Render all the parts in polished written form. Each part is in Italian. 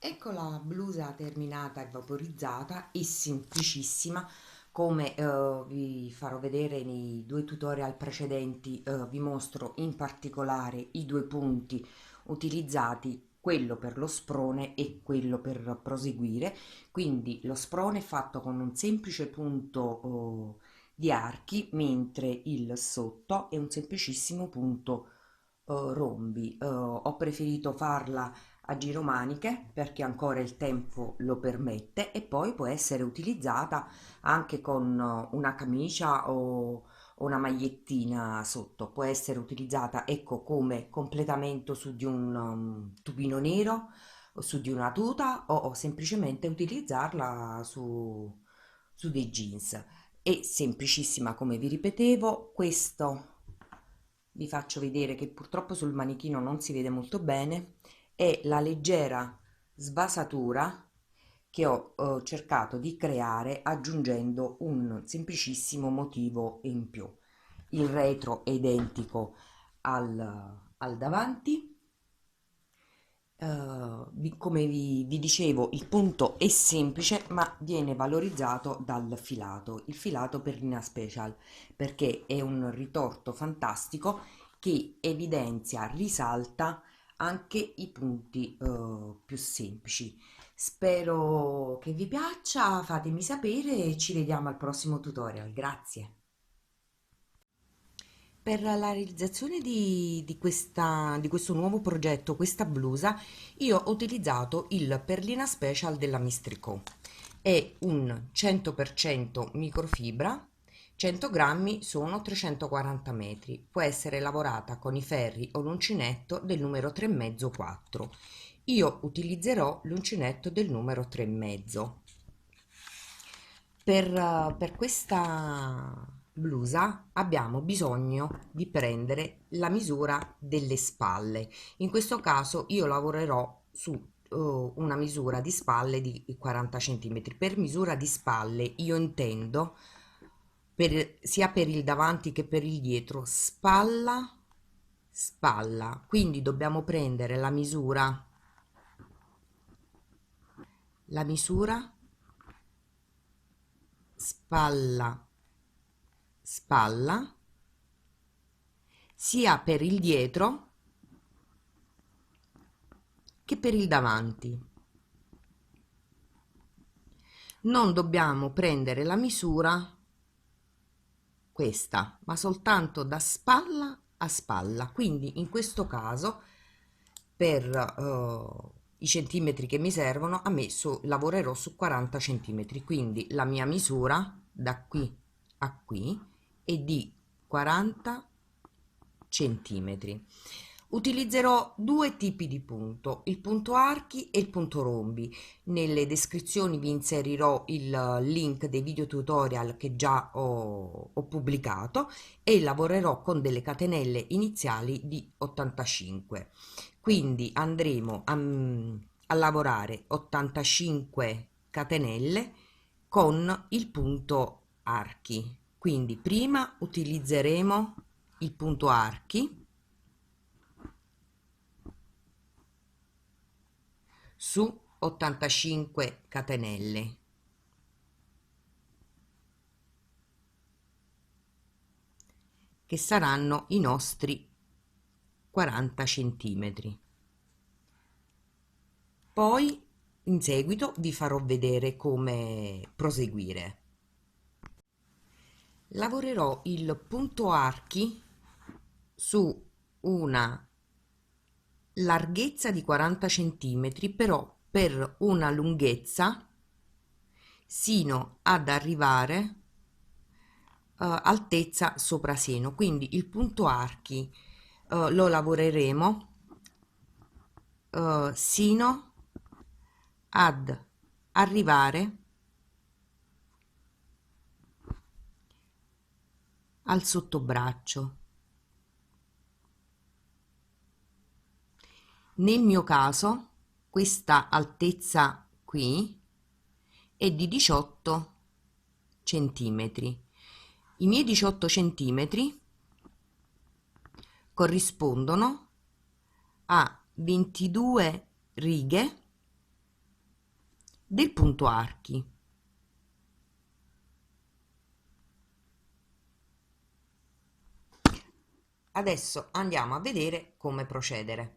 Ecco la blusa terminata e vaporizzata e semplicissima come vi farò vedere nei due tutorial precedenti. Vi mostro in particolare i due punti utilizzati, quello per lo sprone e quello per proseguire. Quindi lo sprone è fatto con un semplice punto di archi, mentre il sotto è un semplicissimo punto rombi. Ho preferito farla a giro maniche perché ancora il tempo lo permette e poi può essere utilizzata anche con una camicia o una magliettina sotto. Può essere utilizzata, ecco, come completamento su di un tubino nero o su di una tuta o semplicemente utilizzarla su dei jeans. È semplicissima, come vi ripetevo. Questo vi faccio vedere, che purtroppo sul manichino non si vede molto bene, è la leggera sbasatura che ho cercato di creare aggiungendo un semplicissimo motivo in più. Il retro è identico al davanti. Come vi dicevo, il punto è semplice ma viene valorizzato dal filato, il filato Perlina Special, perché è un ritorto fantastico che evidenzia, risalta anche i punti più semplici. Spero che vi piaccia, fatemi sapere e ci vediamo al prossimo tutorial. Grazie. Per la realizzazione di questo nuovo progetto, questa blusa, io ho utilizzato il Perlina Special della Mistrico. È un 100% microfibra, 100 grammi sono 340 metri. Può essere lavorata con i ferri o l'uncinetto del numero 3,5 4. Io utilizzerò l'uncinetto del numero 3,5. Per questa blusa abbiamo bisogno di prendere la misura delle spalle. In questo caso io lavorerò su una misura di spalle di 40 centimetri. Per misura di spalle io intendo sia per il davanti che per il dietro, spalla, spalla. Quindi dobbiamo prendere la misura spalla, spalla, sia per il dietro che per il davanti. Non dobbiamo prendere la misura questa, ma soltanto da spalla a spalla. Quindi in questo caso per i centimetri che mi servono, lavorerò su 40 centimetri. Quindi la mia misura da qui a qui è di 40 centimetri. Utilizzerò due tipi di punto, il punto archi e il punto rombi. Nelle descrizioni vi inserirò il link dei video tutorial che già ho pubblicato e lavorerò con delle catenelle iniziali di 85. Quindi andremo a lavorare 85 catenelle con il punto archi. Quindi prima utilizzeremo il punto archi su 85 catenelle, che saranno i nostri 40 centimetri. Poi in seguito vi farò vedere come proseguire. Lavorerò il punto archi su una larghezza di 40 centimetri, però per una lunghezza sino ad arrivare altezza sopra seno. Quindi il punto archi lo lavoreremo sino ad arrivare al sottobraccio. Nel mio caso questa altezza qui è di 18 centimetri. I miei 18 centimetri corrispondono a 22 righe del punto archi. Adesso andiamo a vedere come procedere.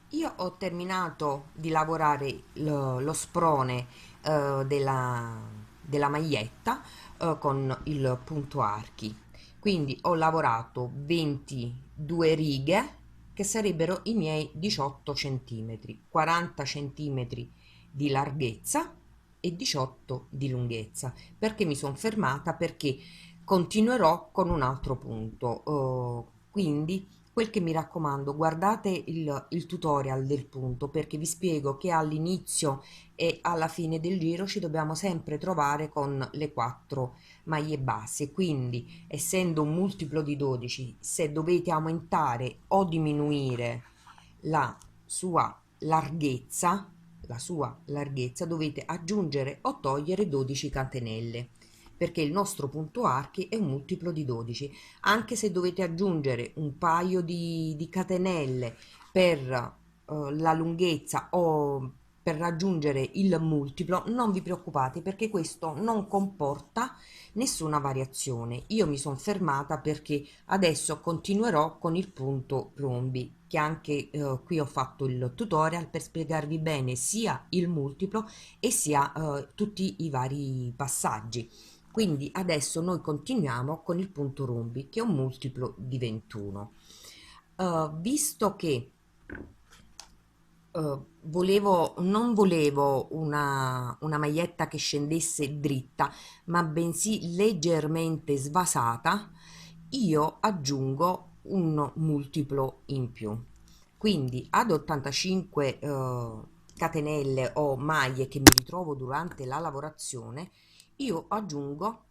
Io ho terminato di lavorare lo sprone della maglietta con il punto archi, quindi ho lavorato 22 righe che sarebbero i miei 18 centimetri, 40 centimetri di larghezza e 18 di lunghezza. Perché mi sono fermata? Perché continuerò con un altro punto, quindi quel che mi raccomando, guardate il tutorial del punto, perché vi spiego che all'inizio e alla fine del giro ci dobbiamo sempre trovare con le 4 maglie basse, quindi essendo un multiplo di 12, se dovete aumentare o diminuire la sua larghezza, dovete aggiungere o togliere 12 catenelle, perché il nostro punto archi è un multiplo di 12. Anche se dovete aggiungere un paio di catenelle per la lunghezza o per raggiungere il multiplo, non vi preoccupate, perché questo non comporta nessuna variazione. Io mi sono fermata perché adesso continuerò con il punto rombi, che anche qui ho fatto il tutorial per spiegarvi bene sia il multiplo e sia tutti i vari passaggi. Quindi adesso noi continuiamo con il punto rombi, che è un multiplo di 21. Visto che non volevo una maglietta che scendesse dritta, ma bensì leggermente svasata, io aggiungo un multiplo in più. Quindi ad 85 catenelle o maglie che mi ritrovo durante la lavorazione, io aggiungo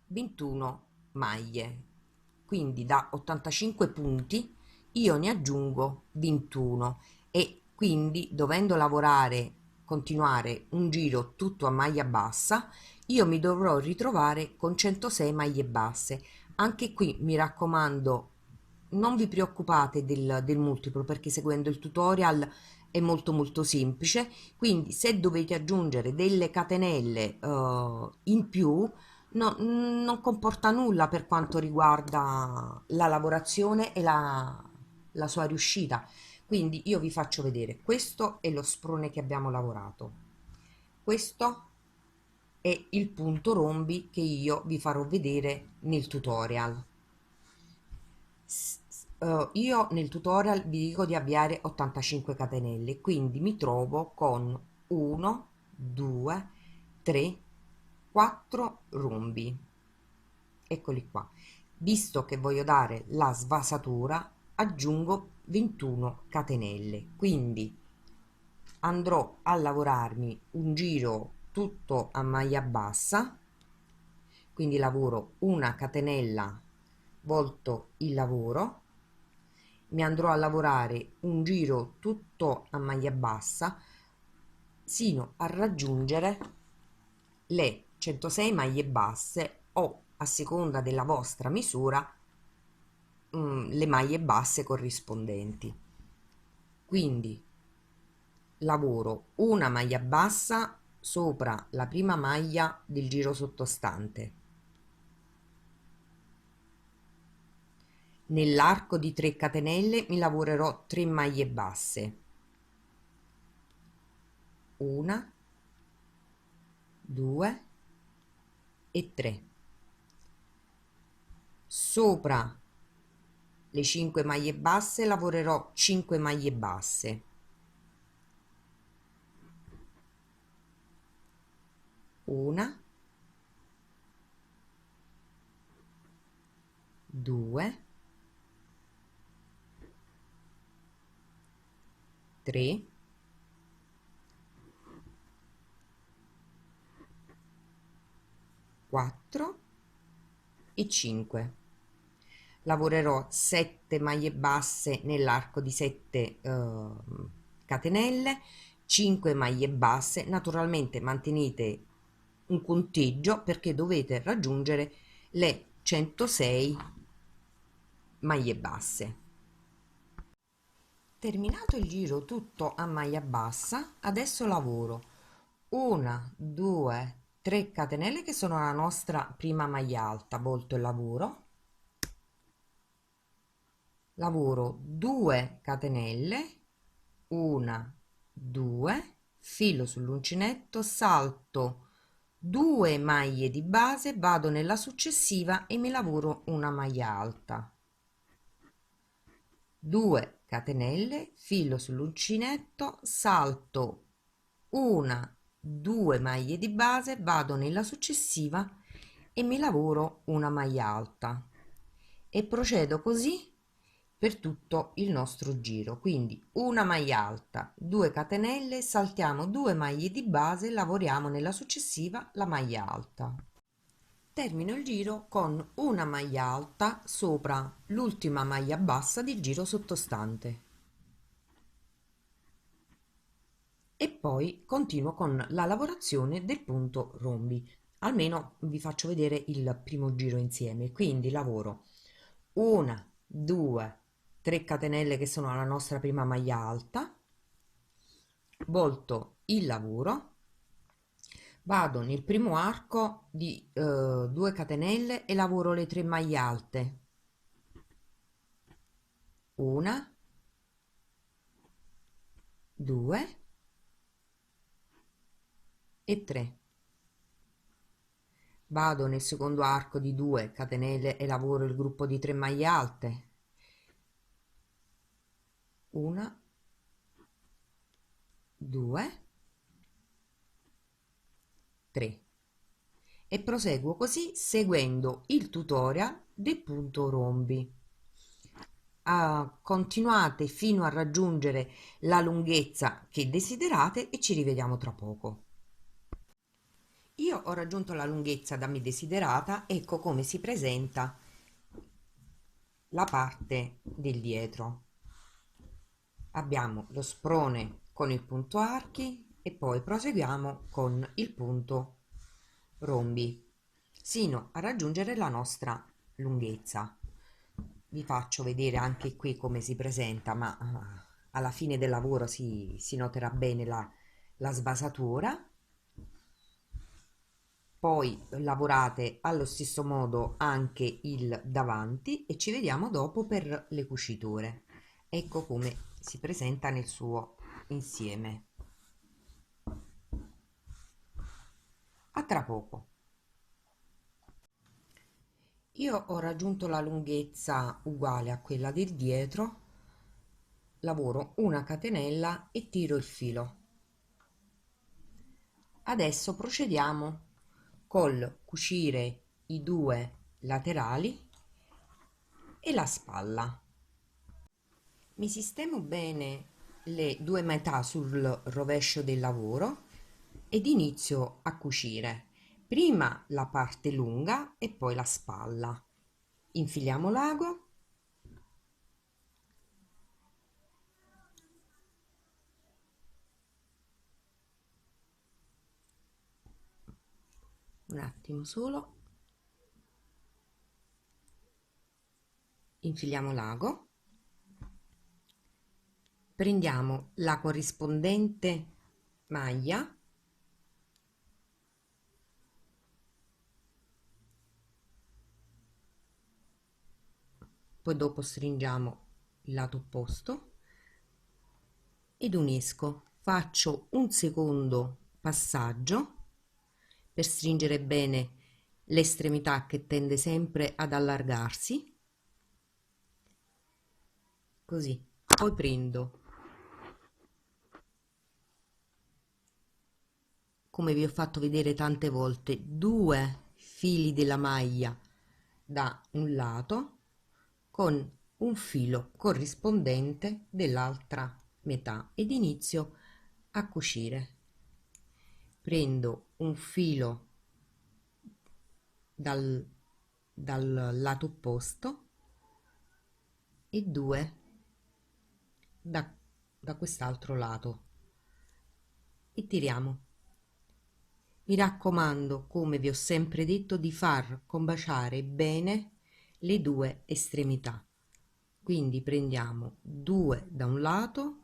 21 maglie. Quindi da 85 punti io ne aggiungo 21 e quindi dovendo continuare un giro tutto a maglia bassa, io mi dovrò ritrovare con 106 maglie basse. Anche qui mi raccomando, non vi preoccupate del multiplo, perché seguendo il tutorial è molto semplice. Quindi se dovete aggiungere delle catenelle in più, non comporta nulla per quanto riguarda la lavorazione e la sua riuscita. Quindi io vi faccio vedere, questo è lo sprone che abbiamo lavorato, questo è il punto rombi che io vi farò vedere nel tutorial. Io nel tutorial vi dico di avviare 85 catenelle, quindi mi trovo con 1, 2, 3, 4 rombi. Eccoli qua. Visto che voglio dare la svasatura, aggiungo 21 catenelle, quindi andrò a lavorarmi un giro tutto a maglia bassa, quindi lavoro una catenella volto il lavoro, mi andrò a lavorare un giro tutto a maglia bassa sino a raggiungere le 106 maglie basse o, a seconda della vostra misura, le maglie basse corrispondenti. Quindi lavoro una maglia bassa sopra la prima maglia del giro sottostante. Nell'arco di 3 catenelle mi lavorerò 3 maglie basse, una, 2 e 3. Sopra le 5 maglie basse lavorerò 5 maglie basse, una, 2, 3, 4 e 5. Lavorerò 7 maglie basse nell'arco di 7 catenelle, 5 maglie basse. Naturalmente mantenete un conteggio perché dovete raggiungere le 106 maglie basse. Terminato il giro tutto a maglia bassa, adesso lavoro 1, 2, 3 catenelle che sono la nostra prima maglia alta, volto il lavoro, lavoro 2 catenelle, 1, 2, filo sull'uncinetto, salto 2 maglie di base, vado nella successiva e mi lavoro una maglia alta, 2 catenelle, filo sull'uncinetto, salto 1, 2 maglie di base, vado nella successiva e mi lavoro una maglia alta e procedo così per tutto il nostro giro. Quindi una maglia alta, 2 catenelle, saltiamo 2 maglie di base, lavoriamo nella successiva la maglia alta. Termino il giro con una maglia alta sopra l'ultima maglia bassa del giro sottostante e poi continuo con la lavorazione del punto rombi. Almeno vi faccio vedere il primo giro insieme. Quindi lavoro 1, 2, 3 catenelle che sono la nostra prima maglia alta, volto il lavoro, vado nel primo arco di 2 catenelle e lavoro le 3 maglie alte, una, 2 e 3. Vado nel secondo arco di 2 catenelle e lavoro il gruppo di 3 maglie alte, una, 2, 3 e proseguo così seguendo il tutorial del punto rombi. Continuate fino a raggiungere la lunghezza che desiderate e ci rivediamo tra poco. Io ho raggiunto la lunghezza da me desiderata, ecco come si presenta la parte del dietro. Abbiamo lo sprone con il punto archi e poi proseguiamo con il punto rombi sino a raggiungere la nostra lunghezza. Vi faccio vedere anche qui come si presenta, ma alla fine del lavoro si noterà bene la sbasatura. Poi lavorate allo stesso modo anche il davanti e ci vediamo dopo per le cuciture. Ecco come si presenta nel suo insieme. A tra poco. Io ho raggiunto la lunghezza uguale a quella del dietro, lavoro una catenella e tiro il filo. Adesso procediamo col cucire i 2 laterali e la spalla. Mi sistemo bene le 2 metà sul rovescio del lavoro ed inizio a cucire prima la parte lunga e poi la spalla. Infiliamo l'ago, un attimo solo, infiliamo l'ago, prendiamo la corrispondente maglia poi dopo stringiamo il lato opposto ed unisco, faccio un secondo passaggio per stringere bene l'estremità che tende sempre ad allargarsi, così. Poi prendo, come vi ho fatto vedere tante volte, 2 fili della maglia da un lato con un filo corrispondente dell'altra metà ed inizio a cucire. Prendo un filo dal lato opposto e 2 da quest'altro lato e tiriamo. Mi raccomando, come vi ho sempre detto, di far combaciare bene le 2 estremità. Quindi prendiamo 2 da un lato,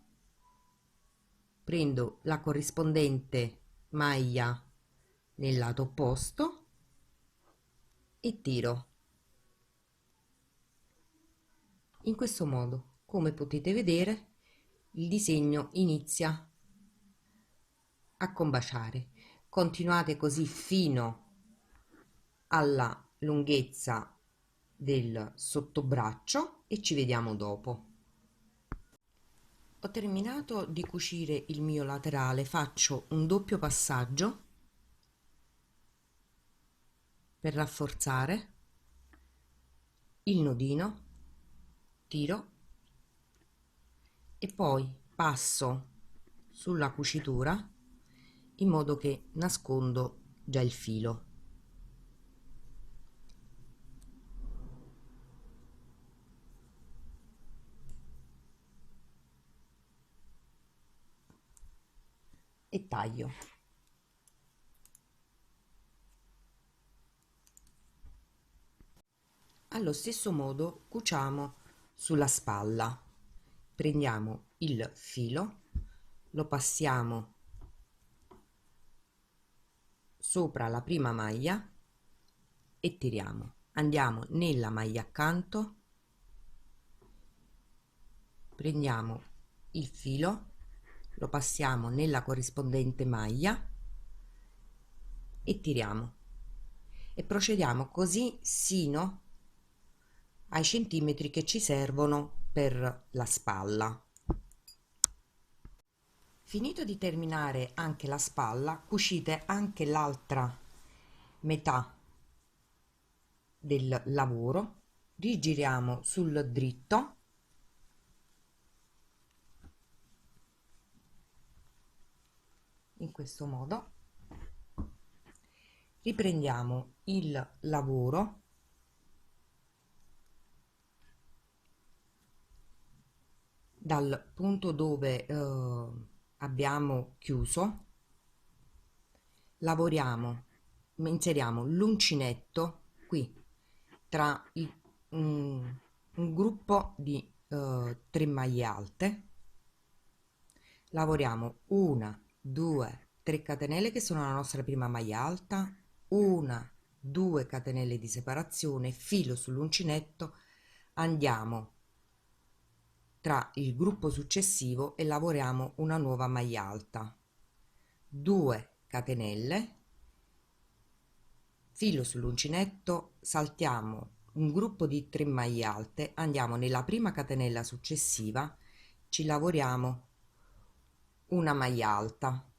prendo la corrispondente maglia nel lato opposto e tiro. In questo modo, come potete vedere, il disegno inizia a combaciare. Continuate così fino alla lunghezza del sottobraccio e ci vediamo dopo. Ho terminato di cucire il mio laterale, faccio un doppio passaggio per rafforzare il nodino, tiro e poi passo sulla cucitura in modo che nascondo già il filo. E taglio. Allo stesso modo cuciamo sulla spalla. Prendiamo il filo, lo passiamo sopra la prima maglia e tiriamo. Andiamo nella maglia accanto, prendiamo il filo, lo passiamo nella corrispondente maglia e tiriamo. E procediamo così sino ai centimetri che ci servono per la spalla. Finito di terminare anche la spalla, cucite anche l'altra metà del lavoro, rigiriamo sul dritto in questo modo, riprendiamo il lavoro dal punto dove abbiamo chiuso, lavoriamo, inseriamo l'uncinetto qui tra un gruppo di 3 maglie alte, lavoriamo 1 2 3 catenelle che sono la nostra prima maglia alta, 1 2 catenelle di separazione, filo sull'uncinetto, andiamo tra il gruppo successivo e lavoriamo una nuova maglia alta, 2 catenelle, filo sull'uncinetto, saltiamo un gruppo di 3 maglie alte, andiamo nella prima catenella successiva, ci lavoriamo una maglia alta,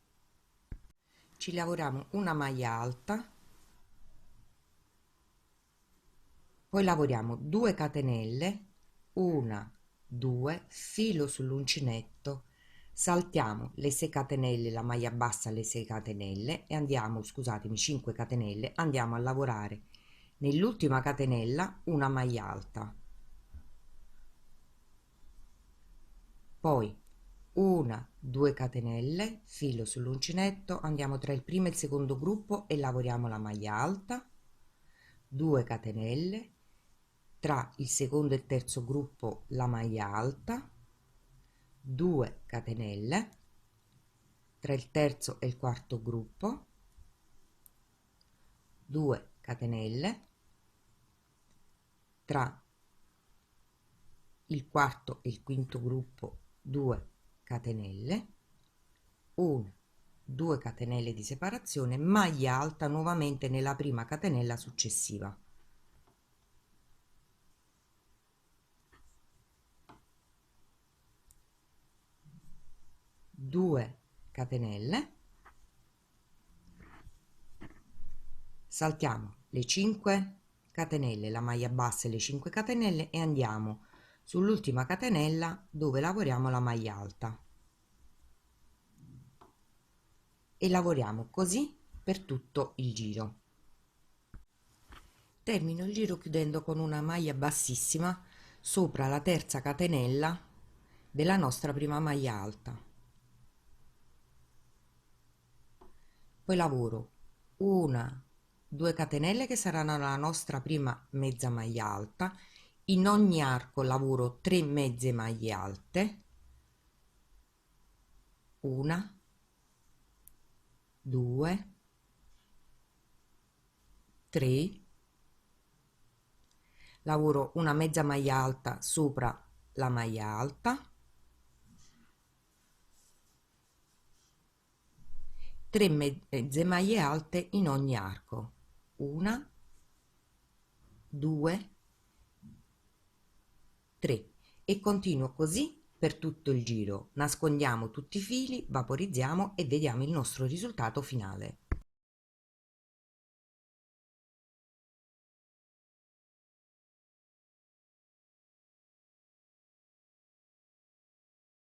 poi lavoriamo 2 catenelle, 1 2, filo sull'uncinetto, saltiamo le 6 catenelle, la maglia bassa, le 6 catenelle e andiamo, scusatemi, 5 catenelle, andiamo a lavorare nell'ultima catenella una maglia alta, poi 1 2 catenelle, filo sull'uncinetto, andiamo tra il primo e il secondo gruppo e lavoriamo la maglia alta, 2 catenelle, tra il secondo e il terzo gruppo la maglia alta, 2 catenelle, tra il terzo e il quarto gruppo, 2 catenelle, tra il quarto e il quinto gruppo 2 catenelle, 1 2 catenelle di separazione, maglia alta nuovamente nella prima catenella successiva. 2 catenelle, saltiamo le 5 catenelle, la maglia bassa e le 5 catenelle e andiamo sull'ultima catenella dove lavoriamo la maglia alta e lavoriamo così per tutto il giro. Termino il giro chiudendo con una maglia bassissima sopra la terza catenella della nostra prima maglia alta. Poi lavoro 1 2 catenelle che saranno la nostra prima mezza maglia alta, in ogni arco lavoro 3 mezze maglie alte, 1 2, 3, lavoro una mezza maglia alta sopra la maglia alta, 3 mezze maglie alte in ogni arco, una, 2, 3, e continuo così per tutto il giro. Nascondiamo tutti i fili, vaporizziamo e vediamo il nostro risultato finale.